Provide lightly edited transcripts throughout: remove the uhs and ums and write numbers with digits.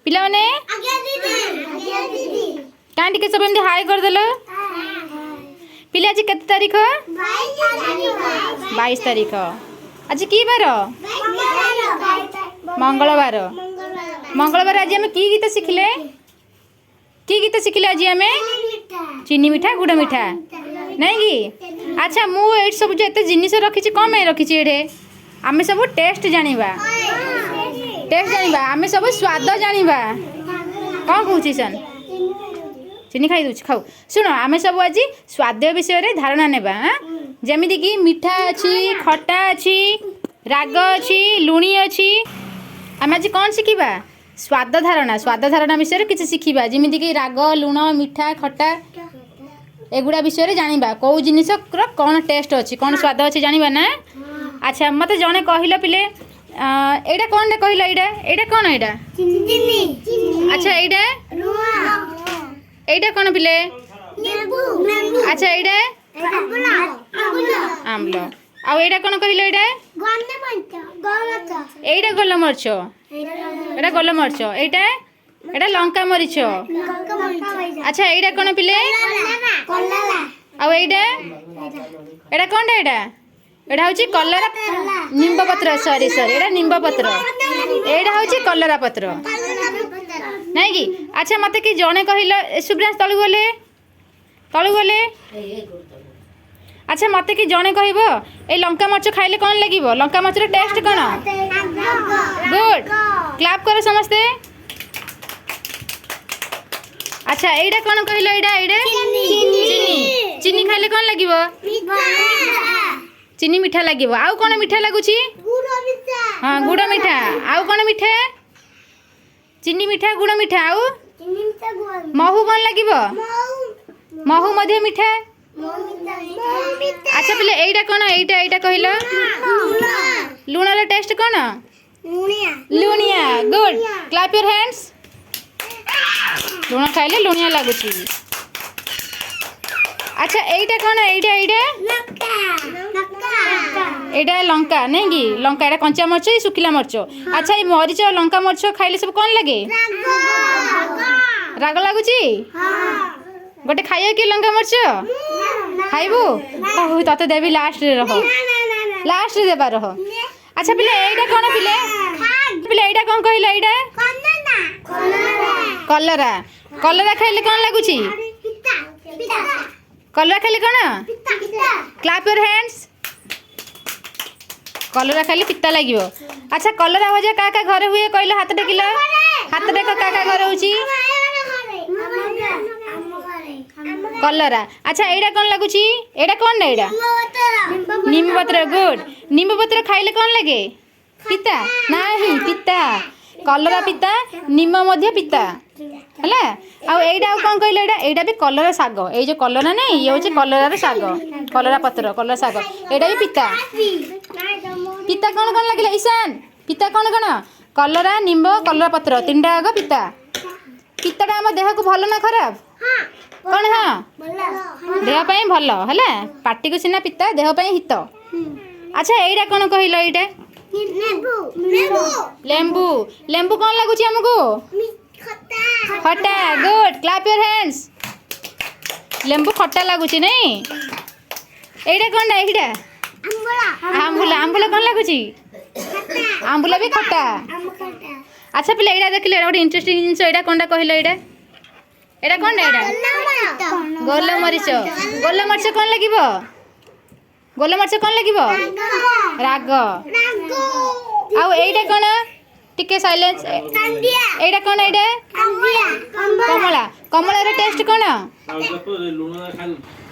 पिला माने कहाँ टिके सब एमती हाय कर देलो पिला आज केते तारीख 22 तारीख आज की बार मंगलवार मंगलवार आज आम की गीत शिखिले आज आम चीनी मिठा गुड़ मिठा नहीं कि अच्छा मुझे सब जो एत जिनिस रखी कौन रखी ये आम सब टेस्ट जानिबा आम सब स्वाद जानिबा कौन कहूँ सन चीनी खाई दूँ खाऊ शुण आम सब आज स्वाद विषय रे धारणा नेबा जमीती कि मिठा अच्छी खट्टा अच्छी राग अच्छी लुणी अच्छी आम आज कौन शिखा स्वाद धारणा विषय किसी शिखा जमीती कि राग लुण मिठा खट्टा एगुड़ा विषय जानिबा कौ जिनिस कौन टेस्ट अच्छी कौन स्वाद अच्छी जानिबा ना अच्छा मत जड़े कहल पिले एटा कौन कहल एटा कौन एटा अच्छा एटा कौन पिले अच्छा एटा आम्ल आउटा कौन कहल एटा गोलमरीच एटा गोलमरीच एटा एटा लंका मरीच अच्छा एटा कौन पिले आउटा एटा कौन एटा एटा हूँ कलरा निम्ब पत्र सॉरी एटा निम्ब पत्र एटा हूँ कलरा पत्र नहीं कि अच्छा मत कि जड़े कहल सुब्रांश तलू गले अच्छा मत कि जड़े कह लंका मर्च खाइले कौन लगे लंका मर्चर टेस्ट कौन गुड क्लैप करो समस्ते अच्छा एटा कौन कहल चीनी खाइले कौन लगे चीनी मीठा लगे आउ कौन मीठा लगुच हाँ गुड़ मीठा आउ कौन मीठा चीनी मीठा गुड़ मीठा आउ महू कौन लगे महू मध्य मीठा अच्छा पिले एटा कौन एटा कहल लुणर टेस्ट कौन लुणिया गुड क्लैप योर हैंड्स लुण खाइले लुणिया लगुच अच्छा एटा कौन एटा लंका नहीं कि लंका एटा कंचा मर्च सुखिला मर्च अच्छा ये मरीच लंका मर्च खाइले सब कौन लगे राग लगुच गोटे खाइए कि लंका मर्च खाइबू तते देवी लास्ट रे रह लास्ट रे देबा रह अच्छा पिले एटा कौन पिले एटा कौन कहल एटा कलरा कलरा खाइले कौन लगुच कलरा खाइले कौन क्लैप योर हैंड्स कलरा खाइले पिता लगे अच्छा कलरा भजा का घर हुए कहल हाथ टेकिल हाथ टेक का घर हो कलरा अच्छा एटा कौन लगुच एटा कौन एटा नीम पत्र गुड नीम पत्र खाइले कौन लगे पिता नहीं पिता कलरा पिता नीम मध्य पिता है आउटा कौन कहल एटा भी कलरा साग ये जो कलरा नहीं ये हूँ कलरार साग कलरा पत्र कलरा साग एटा भी पिता पिता कौन कौन लगे ईशान पिता कौन कौन कलरा निम्ब कलरा पत्र तीन टा आग पिता पिताटा आम देह को भल ना खराब कौन हाँ देह भल है पाटी को सीना पिता देह हित अच्छा एटा कौन कहल एटा लेंबू लेंबू कौन लगुच आमको खट्टा गुड क्लैप योर हैंड्स लेंबू खट्टा लगुच नहीं एटा कौन एटा आंबुला आंबुला कौन लगुच आंबुला भी खट्टा अच्छा पिले एटा देखिले गोटे इंटरेस्टिंग जिनिस एटा कौन कहल एटा कौन एटा गोलमरीच गोलमरीच कौन लगे गोलमरीच कौन लगे राग आउ एटा कौन टिके साइलेंस एटा कौन एटा कमला कमलार टेस्ट कौन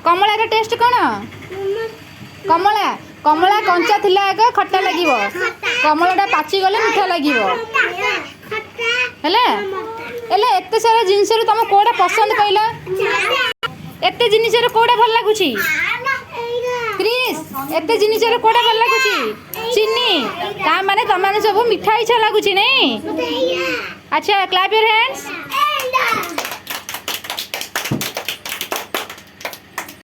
कमलार टेस्ट कौन कमला कमला कंचा थिला आग खट्टा लगे कमलाटा पाची गले मीठा लगे एते सारा जिनिस तुम कोड़ा पसंद कहला एते जिनिस कोड़ा भल लगुच क्रिस एते जिनिस कोड़ा भल लगुच चीनी ता माने तुम सब मिठा इच्छा लगुच नहीं अच्छा क्लैप योर हैंड्स